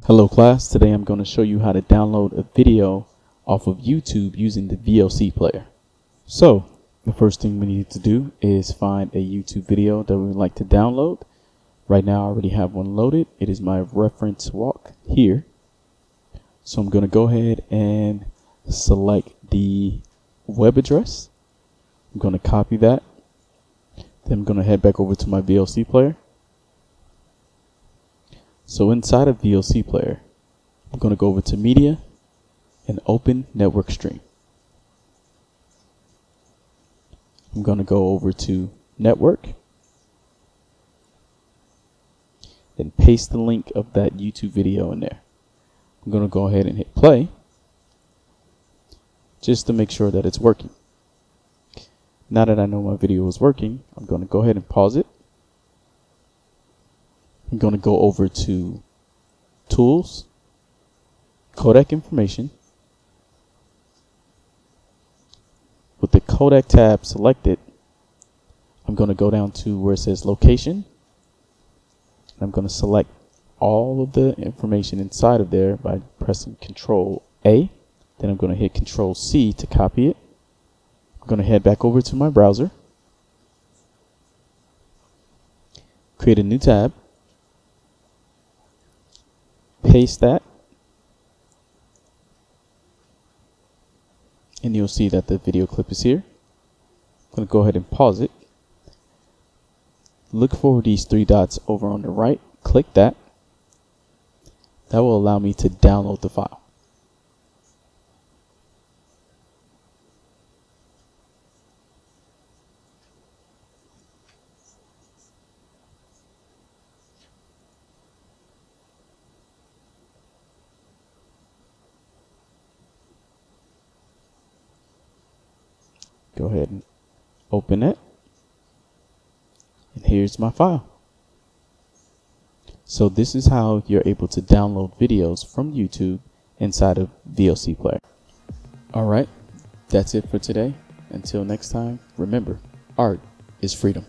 Hello class, today I'm going to show you how to download a video off of YouTube using the VLC player. So the first thing we need to do is find a YouTube video that we would like to download. Right now I already have one loaded. It is my reference walk here. So I'm going to go ahead and select the web address. I'm going to copy that. Then I'm going to head back over to my VLC player. So inside of VLC player, I'm going to go over to media and open network stream. I'm going to go over to network, then paste the link of that YouTube video in there. I'm going to go ahead and hit play just to make sure that it's working. Now that I know my video is working, I'm going to go ahead and pause it. I'm going to go over to Tools, Codec Information. With the Codec tab selected, I'm going to go down to where it says Location. I'm going to select all of the information inside of there by pressing Control A. Then I'm going to hit Control C to copy it. I'm going to head back over to my browser, create a new tab, paste that, and you'll see that the video clip is here. I'm going to go ahead and pause it. Look for these three dots over on the right. Click that. That will allow me to download the file. Go ahead and open it, and here's my file. So this is how you're able to download videos from YouTube inside of VLC player. Alright, that's it for today. Until next time, remember, art is freedom.